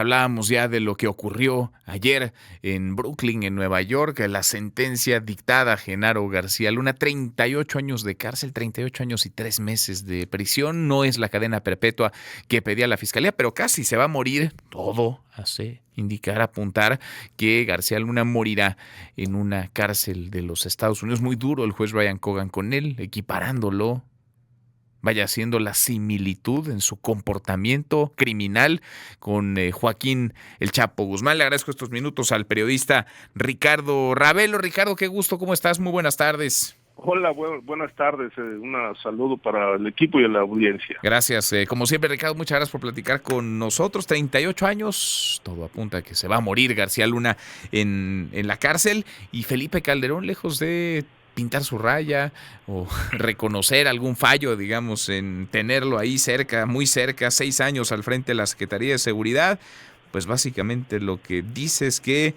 Hablábamos ya de lo que ocurrió ayer en Brooklyn, en Nueva York, la sentencia dictada a Genaro García Luna, 38 años de cárcel, 38 años y 3 meses de prisión. No es la cadena perpetua que pedía la fiscalía, pero casi se va a morir. Todo hace indicar, apuntar que García Luna morirá en una cárcel de los Estados Unidos. Muy duro el juez Brian Cogan con él, equiparándolo, vaya haciendo la similitud en su comportamiento criminal con Joaquín El Chapo Guzmán. Le agradezco estos minutos al periodista Ricardo Ravelo. Ricardo, qué gusto, ¿cómo estás? Muy buenas tardes. Hola, buenas tardes. Un saludo para el equipo y la audiencia. Gracias. Como siempre, Ricardo, muchas gracias por platicar con nosotros. 38 años, todo apunta a que se va a morir García Luna en la cárcel. Y Felipe Calderón, lejos de pintar su raya o reconocer algún fallo, digamos, en tenerlo ahí cerca, muy cerca, 6 años al frente de la Secretaría de Seguridad, pues básicamente lo que dice es que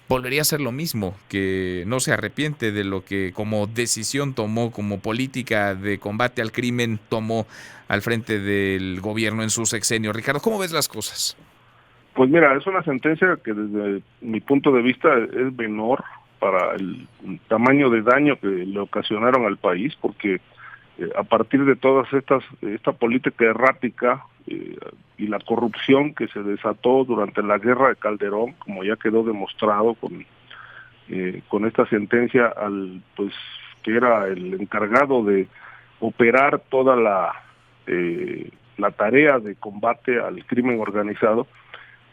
volvería a ser lo mismo, que no se arrepiente de lo que como decisión tomó, como política de combate al crimen tomó al frente del gobierno en su sexenio. Ricardo, ¿cómo ves las cosas? Pues mira, es una sentencia que desde mi punto de vista es menor para el tamaño de daño que le ocasionaron al país, porque a partir de todas esta política errática y la corrupción que se desató durante la guerra de Calderón, como ya quedó demostrado con esta sentencia, pues que era el encargado de operar toda la tarea de combate al crimen organizado,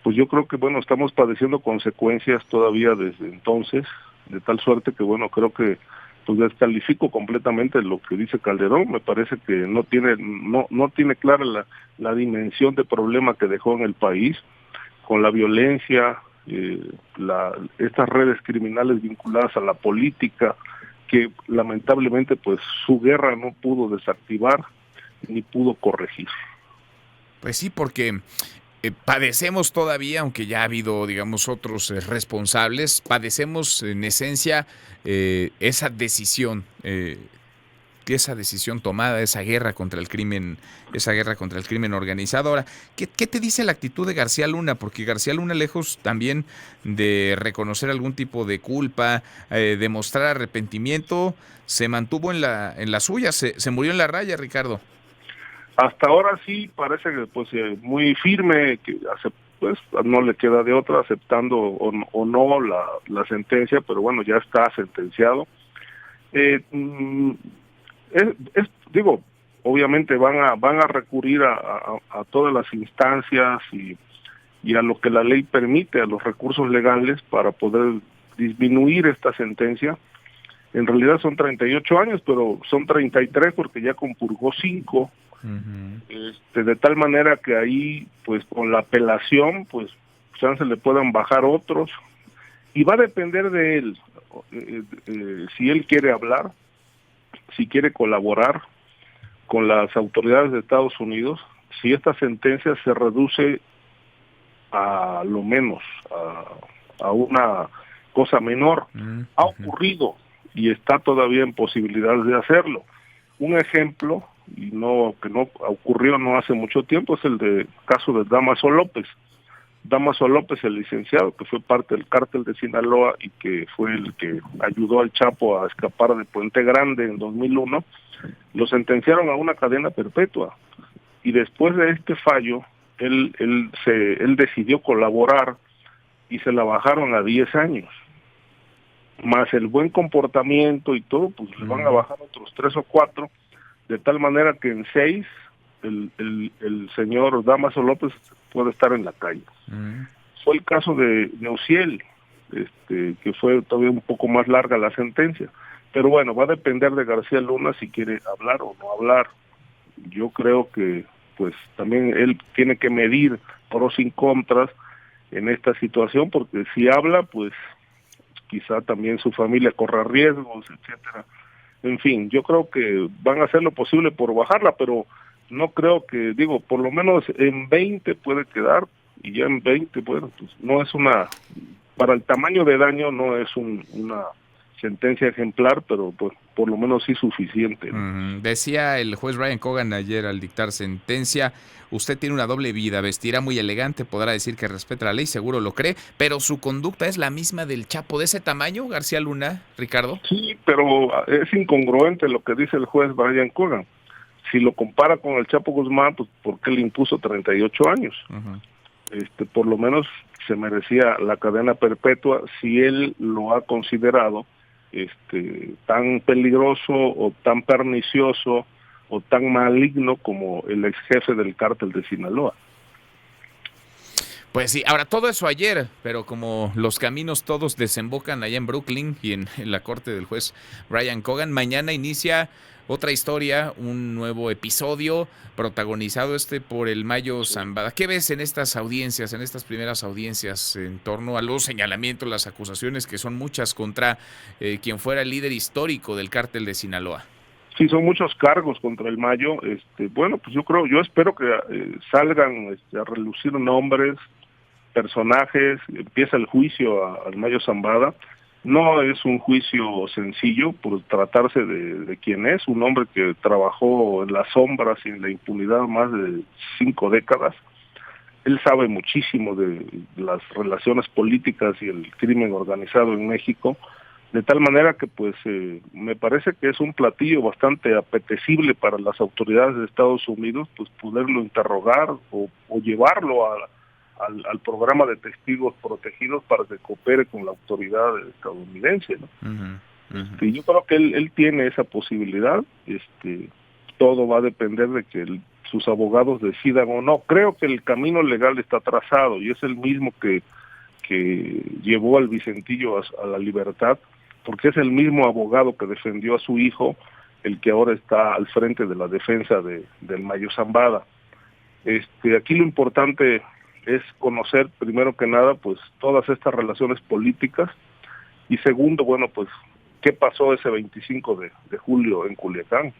pues yo creo que bueno, estamos padeciendo consecuencias todavía desde entonces, de tal suerte que bueno, creo que pues descalifico completamente lo que dice Calderón. Me parece que no tiene clara la dimensión de problema que dejó en el país con la violencia, estas redes criminales vinculadas a la política, que lamentablemente pues su guerra no pudo desactivar ni pudo corregir. Pues sí, porque padecemos todavía, aunque ya ha habido, digamos, otros responsables, padecemos en esencia esa decisión tomada, esa guerra contra el crimen organizado. Ahora, ¿qué te dice la actitud de García Luna? Porque García Luna, lejos también de reconocer algún tipo de culpa, de mostrar arrepentimiento, se mantuvo en la suya, se murió en la raya, Ricardo. Hasta ahora sí parece que pues muy firme, que pues no le queda de otra aceptando o no la sentencia, pero bueno, ya está sentenciado. Digo, obviamente van a recurrir a todas las instancias y a lo que la ley permite, a los recursos legales para poder disminuir esta sentencia. En realidad son 38 años, pero son 33 porque ya compurgó 5. De tal manera que ahí, pues con la apelación, pues chance le puedan bajar otros, y va a depender de él, si él quiere hablar, si quiere colaborar con las autoridades de Estados Unidos, si esta sentencia se reduce a lo menos, a una cosa menor. Ha ocurrido y está todavía en posibilidades de hacerlo. Un ejemplo, que no ocurrió no hace mucho tiempo, es el caso de Dámaso López. Dámaso López, el licenciado, que fue parte del cártel de Sinaloa y que fue el que ayudó al Chapo a escapar de Puente Grande en 2001, lo sentenciaron a una cadena perpetua. Y después de este fallo, él decidió colaborar y se la bajaron a 10 años. Más el buen comportamiento y todo, pues le van a bajar otros 3 o 4, de tal manera que en 6 el señor Dámaso López puede estar en la calle. Fue el caso de Neusiel, que fue todavía un poco más larga la sentencia. Pero bueno, va a depender de García Luna si quiere hablar o no hablar. Yo creo que pues también él tiene que medir pros y contras en esta situación, porque si habla, pues quizá también su familia corra riesgos, etcétera. En fin, yo creo que van a hacer lo posible por bajarla, pero no creo que, digo, por lo menos en 20 puede quedar, y ya en 20, bueno, pues no es para el tamaño de daño no es una sentencia ejemplar, pero pues, por lo menos sí suficiente, ¿no? Decía el juez Ryan Cogan ayer al dictar sentencia: usted tiene una doble vida, vestirá muy elegante, podrá decir que respeta la ley, seguro lo cree, pero su conducta es la misma del Chapo. ¿De ese tamaño, García Luna, Ricardo? Sí, pero es incongruente lo que dice el juez Brian Cogan. Si lo compara con el Chapo Guzmán, pues ¿por qué le impuso 38 años? Por lo menos se merecía la cadena perpetua si él lo ha considerado tan peligroso o tan pernicioso o tan maligno como el ex jefe del cártel de Sinaloa. Pues sí, ahora todo eso ayer, pero como los caminos todos desembocan allá en Brooklyn y en la corte del juez Ryan Cogan, mañana inicia otra historia, un nuevo episodio protagonizado por el Mayo Zambada. ¿Qué ves en estas audiencias, en estas primeras audiencias en torno a los señalamientos, las acusaciones, que son muchas contra quien fuera el líder histórico del cártel de Sinaloa? Sí, son muchos cargos contra el Mayo. Bueno, pues yo espero que salgan a relucir nombres, personajes, empieza el juicio al Mayo Zambada. No es un juicio sencillo por tratarse de quien es, un hombre que trabajó en las sombras y en la impunidad más de 5 décadas. Él sabe muchísimo de las relaciones políticas y el crimen organizado en México, de tal manera que pues me parece que es un platillo bastante apetecible para las autoridades de Estados Unidos, pues poderlo interrogar o llevarlo al programa de testigos protegidos para que coopere con la autoridad estadounidense, ¿no? Y yo creo que él tiene esa posibilidad. Todo va a depender de que sus abogados decidan o no. Creo que el camino legal está trazado y es el mismo que llevó al Vicentillo a la libertad, porque es el mismo abogado que defendió a su hijo, el que ahora está al frente de la defensa del Mayo Zambada. Aquí lo importante es conocer, primero que nada, pues todas estas relaciones políticas, y segundo, bueno, pues qué pasó ese 25 de julio en Culiacán.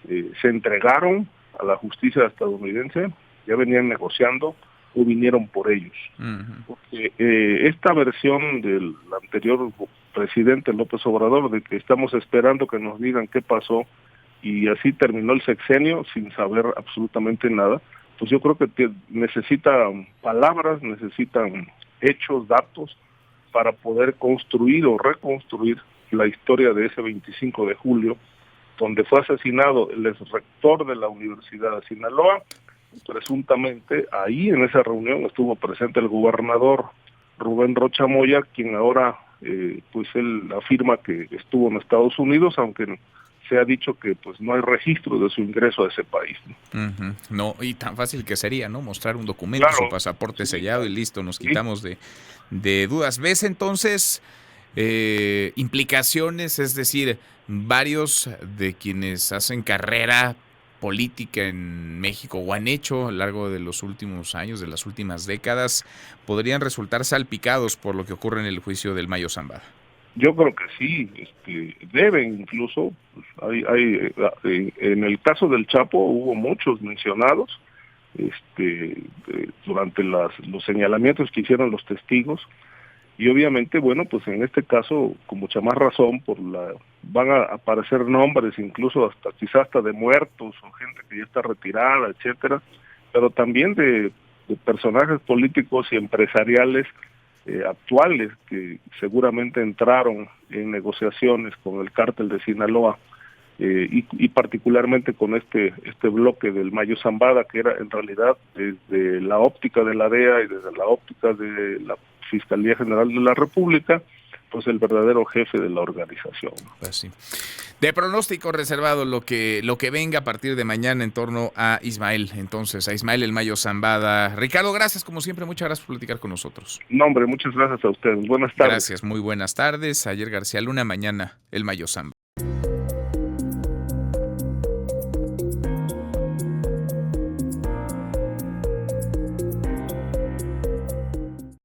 Se entregaron a la justicia estadounidense, ya venían negociando o vinieron por ellos. Porque esta versión del anterior presidente López Obrador, de que estamos esperando que nos digan qué pasó y así terminó el sexenio sin saber absolutamente nada, pues yo creo que necesitan palabras, necesitan hechos, datos, para poder construir o reconstruir la historia de ese 25 de julio, donde fue asesinado el exrector de la Universidad de Sinaloa. Presuntamente ahí en esa reunión estuvo presente el gobernador Rubén Rocha Moya, quien ahora pues él afirma que estuvo en Estados Unidos, aunque se ha dicho que pues no hay registro de su ingreso a ese país, ¿no? No, y tan fácil que sería, ¿no? Mostrar un documento, claro, su pasaporte sellado y listo, nos quitamos de dudas. ¿Ves entonces implicaciones? Es decir, varios de quienes hacen carrera política en México o han hecho a lo largo de los últimos años, de las últimas décadas, podrían resultar salpicados por lo que ocurre en el juicio del Mayo Zambada. Yo creo que sí, deben incluso, pues, en el caso del Chapo hubo muchos mencionados, durante los señalamientos que hicieron los testigos, y obviamente, bueno, pues en este caso, con mucha más razón, van a aparecer nombres, incluso quizás hasta de muertos, o gente que ya está retirada, etcétera, pero también de personajes políticos y empresariales actuales que seguramente entraron en negociaciones con el cártel de Sinaloa, y particularmente con este bloque del Mayo Zambada, que era en realidad desde la óptica de la DEA y desde la óptica de la Fiscalía General de la República, pues el verdadero jefe de la organización. Pues sí. De pronóstico reservado lo que venga a partir de mañana en torno a Ismael, entonces, a Ismael el Mayo Zambada. Ricardo, gracias como siempre, muchas gracias por platicar con nosotros. No, hombre, muchas gracias a ustedes. Buenas tardes. Gracias, muy buenas tardes. Ayer García Luna, mañana el Mayo Zambada.